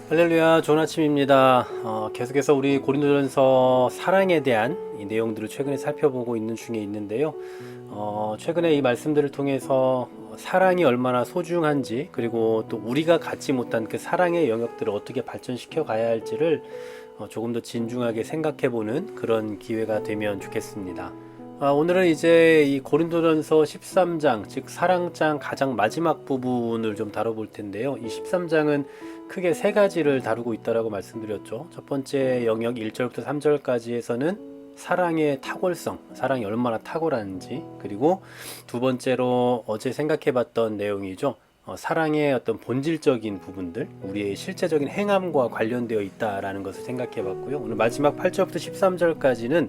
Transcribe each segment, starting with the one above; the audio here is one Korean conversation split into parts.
할렐루야, 좋은 아침입니다. 계속해서 우리 고린도전서 사랑에 대한 이 내용들을 최근에 살펴보고 있는 중에 있는데요. 최근에 이 말씀들을 통해서 사랑이 얼마나 소중한지, 그리고 또 우리가 갖지 못한 그 사랑의 영역들을 어떻게 발전시켜 가야 할지를 조금 더 진중하게 생각해보는 그런 기회가 되면 좋겠습니다. 오늘은 이제 이 고린도전서 13장, 즉 사랑장 가장 마지막 부분을 좀 다뤄볼 텐데요. 이 13장은 크게 세 가지를 다루고 있다라고 말씀드렸죠. 첫 번째 영역 1절부터 3절까지에서는 사랑의 탁월성, 사랑이 얼마나 탁월한지, 그리고 두 번째로 어제 생각해봤던 내용이죠. 사랑의 어떤 본질적인 부분들, 우리의 실제적인 행함과 관련되어 있다라는 것을 생각해 봤고요. 오늘 마지막 8절부터 13절까지는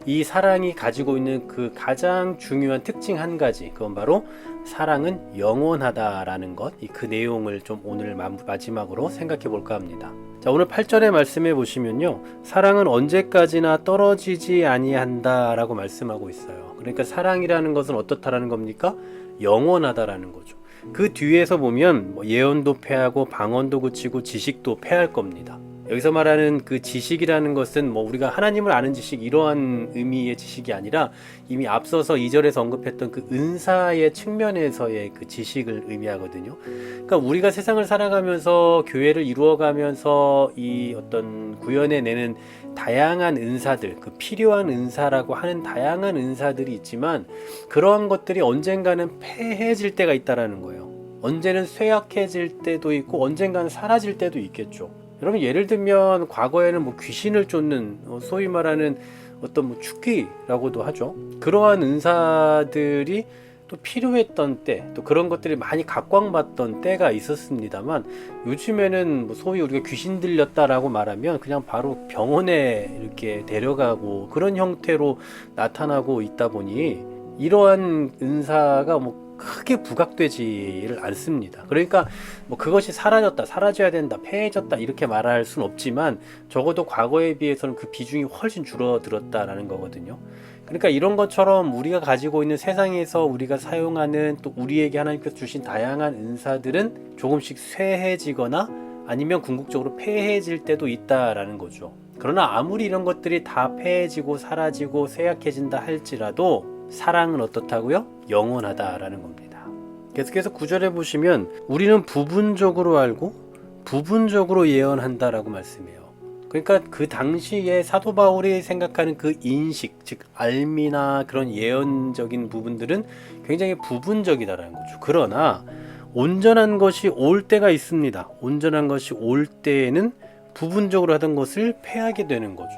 이 사랑이 가지고 있는 그 가장 중요한 특징 한 가지, 그건 바로 사랑은 영원하다라는 것, 그 내용을 좀 오늘 마지막으로 생각해 볼까 합니다. 자, 오늘 8절의 말씀해 보시면요, 사랑은 언제까지나 떨어지지 아니한다라고 말씀하고 있어요. 그러니까 사랑이라는 것은 어떻다라는 겁니까? 영원하다라는 거죠. 그 뒤에서 보면 예언도 패하고 방언도 그치고 지식도 패할 겁니다. 여기서 말하는 그 지식이라는 것은 우리가 하나님을 아는 지식, 이러한 의미의 지식이 아니라 이미 앞서서 2절에서 언급했던 그 은사의 측면에서의 그 지식을 의미하거든요. 그러니까 우리가 세상을 살아가면서 교회를 이루어가면서 이 어떤 구현해 내는 다양한 은사들, 그 필요한 은사라고 하는 다양한 은사들이 있지만 그러한 것들이 언젠가는 패해질 때가 있다라는 거예요. 언제는 쇠약해질 때도 있고 언젠가는 사라질 때도 있겠죠. 여러분, 예를 들면 과거에는 귀신을 쫓는 소위 말하는 어떤 축기라고도 하죠. 그러한 은사들이 또 필요했던 때, 또 그런 것들이 많이 각광받던 때가 있었습니다만 요즘에는 소위 우리가 귀신 들렸다라고 말하면 그냥 바로 병원에 이렇게 데려가고 그런 형태로 나타나고 있다 보니 이러한 은사가 크게 부각되지를 않습니다. 그러니까 그것이 사라졌다, 사라져야 된다, 패해졌다 이렇게 말할 수는 없지만 적어도 과거에 비해서는 그 비중이 훨씬 줄어들었다라는 거거든요. 그러니까 이런 것처럼 우리가 가지고 있는 세상에서 우리가 사용하는 또 우리에게 하나님께서 주신 다양한 은사들은 조금씩 쇠해지거나 아니면 궁극적으로 패해질 때도 있다라는 거죠. 그러나 아무리 이런 것들이 다 패해지고 사라지고 쇠약해진다 할지라도 사랑은 어떻다고요? 영원하다라는 겁니다. 계속해서 9절에 보시면 우리는 부분적으로 알고 부분적으로 예언한다라고 말씀해요. 그러니까 그 당시에 사도 바울이 생각하는 그 인식, 즉 알미나 그런 예언적인 부분들은 굉장히 부분적이다라는 거죠. 그러나 온전한 것이 올 때가 있습니다. 온전한 것이 올 때에는 부분적으로 하던 것을 패하게 되는 거죠.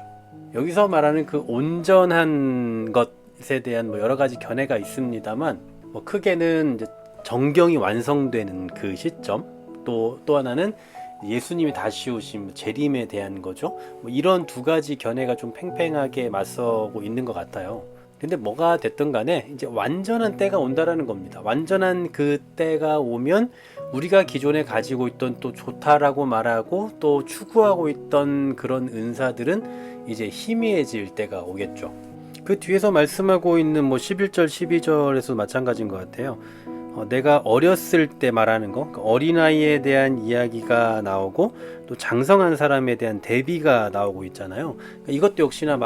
여기서 말하는 그 온전한 것에 대한 여러 가지 견해가 있습니다만 크게는 이제 정경이 완성되는 그 시점, 또 하나는 예수님이 다시 오신 재림에 대한 거죠. 이런 두 가지 견해가 좀 팽팽하게 맞서고 있는 것 같아요. 근데 뭐가 됐든 간에 이제 완전한 때가 온다라는 겁니다. 완전한 그 때가 오면 우리가 기존에 가지고 있던 또 좋다라고 말하고 또 추구하고 있던 그런 은사들은 이제 희미해질 때가 오겠죠. 그 뒤에서 말씀하고 있는 11절, 12절에서 마찬가지인 것 같아요. 내가 어렸을 때 말하는 거, 어린아이에 대한 이야기가 나오고 또 장성한 사람에 대한 대비가 나오고 있잖아요. 이것도 역시나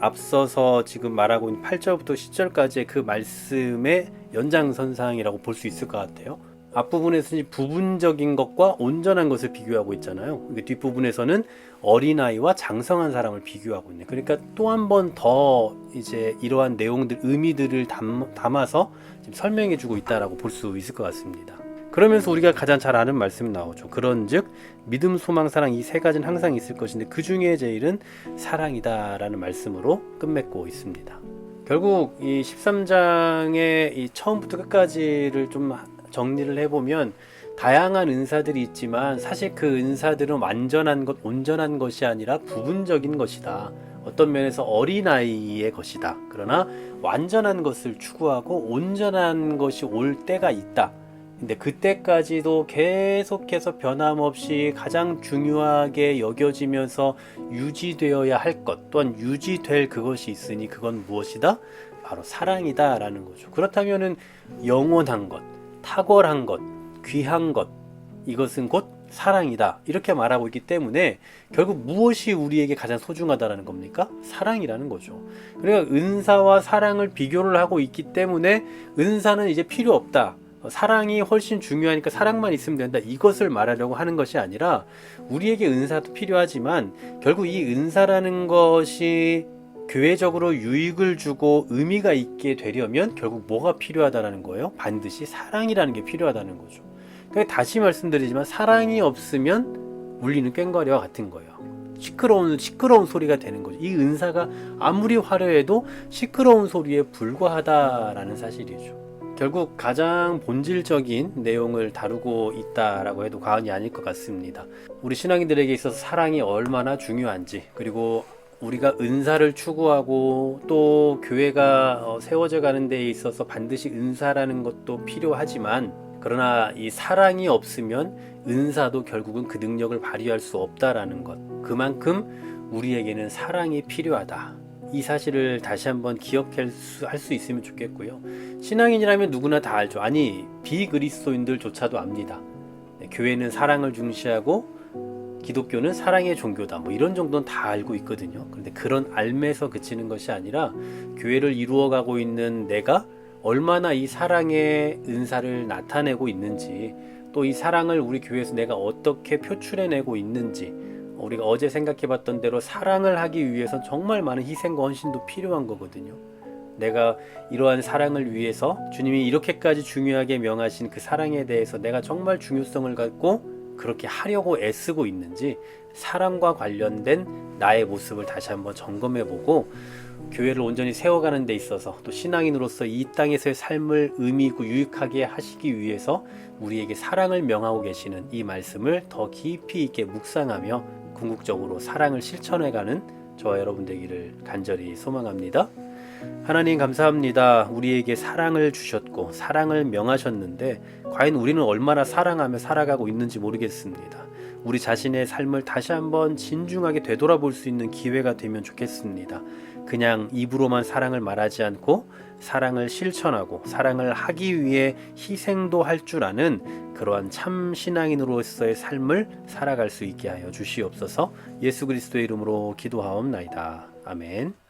앞서서 지금 말하고 있는 8절부터 10절까지의 그 말씀의 연장선상이라고 볼 수 있을 것 같아요. 앞부분에서는 부분적인 것과 온전한 것을 비교하고 있잖아요. 뒷부분에서는 어린아이와 장성한 사람을 비교하고 있네. 그러니까 또 한 번 더 이제 이러한 내용들, 의미들을 담아서 지금 설명해주고 있다라고 볼 수 있을 것 같습니다. 그러면서 우리가 가장 잘 아는 말씀이 나오죠. 그런즉 믿음, 소망, 사랑 이 세 가지는 항상 있을 것인데 그 중에 제일은 사랑이다라는 말씀으로 끝맺고 있습니다. 결국 이 13장의 이 처음부터 끝까지를 좀 정리를 해보면 다양한 은사들이 있지만 사실 그 은사들은 완전한 것, 온전한 것이 아니라 부분적인 것이다. 어떤 면에서 어린아이의 것이다. 그러나 완전한 것을 추구하고 온전한 것이 올 때가 있다. 근데 그때까지도 계속해서 변함없이 가장 중요하게 여겨지면서 유지되어야 할 것, 또한 유지될 그것이 있으니 그건 무엇이다? 바로 사랑이다 라는 거죠. 그렇다면은 영원한 것, 탁월한 것, 귀한 것, 이것은 곧 사랑이다 이렇게 말하고 있기 때문에 결국 무엇이 우리에게 가장 소중하다라는 겁니까? 사랑이라는 거죠. 그러니까 은사와 사랑을 비교를 하고 있기 때문에 은사는 이제 필요 없다, 사랑이 훨씬 중요하니까 사랑만 있으면 된다, 이것을 말하려고 하는 것이 아니라 우리에게 은사도 필요하지만 결국 이 은사라는 것이 교회적으로 유익을 주고 의미가 있게 되려면 결국 뭐가 필요하다는 거예요? 반드시 사랑이라는 게 필요하다는 거죠. 그러니까 다시 말씀드리지만 사랑이 없으면 울리는 꽹과리와 같은 거예요. 시끄러운 소리가 되는 거죠. 이 은사가 아무리 화려해도 시끄러운 소리에 불과하다라는 사실이죠. 결국 가장 본질적인 내용을 다루고 있다라고 해도 과언이 아닐 것 같습니다. 우리 신앙인들에게 있어서 사랑이 얼마나 중요한지, 그리고 우리가 은사를 추구하고 또 교회가 세워져 가는 데 있어서 반드시 은사라는 것도 필요하지만, 그러나 이 사랑이 없으면 은사도 결국은 그 능력을 발휘할 수 없다라는 것, 그만큼 우리에게는 사랑이 필요하다, 이 사실을 다시 한번 기억할 수 있으면 좋겠고요. 신앙인이라면 누구나 다 알죠. 아니, 비그리스도인들조차도 압니다. 교회는 사랑을 중시하고 기독교는 사랑의 종교다, 뭐 이런 정도는 다 알고 있거든요. 그런데 그런 알매서 그치는 것이 아니라 교회를 이루어가고 있는 내가 얼마나 이 사랑의 은사를 나타내고 있는지, 또 이 사랑을 우리 교회에서 내가 어떻게 표출해내고 있는지, 우리가 어제 생각해봤던 대로 사랑을 하기 위해서 정말 많은 희생과 헌신도 필요한 거거든요. 내가 이러한 사랑을 위해서 주님이 이렇게까지 중요하게 명하신 그 사랑에 대해서 내가 정말 중요성을 갖고 그렇게 하려고 애쓰고 있는지, 사랑과 관련된 나의 모습을 다시 한번 점검해보고 교회를 온전히 세워가는 데 있어서 또 신앙인으로서 이 땅에서의 삶을 의미 있고 유익하게 하시기 위해서 우리에게 사랑을 명하고 계시는 이 말씀을 더 깊이 있게 묵상하며 궁극적으로 사랑을 실천해가는 저와 여러분 되기를 간절히 소망합니다. 하나님 감사합니다. 우리에게 사랑을 주셨고 사랑을 명하셨는데 과연 우리는 얼마나 사랑하며 살아가고 있는지 모르겠습니다. 우리 자신의 삶을 다시 한번 진중하게 되돌아볼 수 있는 기회가 되면 좋겠습니다. 그냥 입으로만 사랑을 말하지 않고 사랑을 실천하고 사랑을 하기 위해 희생도 할 줄 아는 그러한 참 신앙인으로서의 삶을 살아갈 수 있게 하여 주시옵소서. 예수 그리스도의 이름으로 기도하옵나이다. 아멘.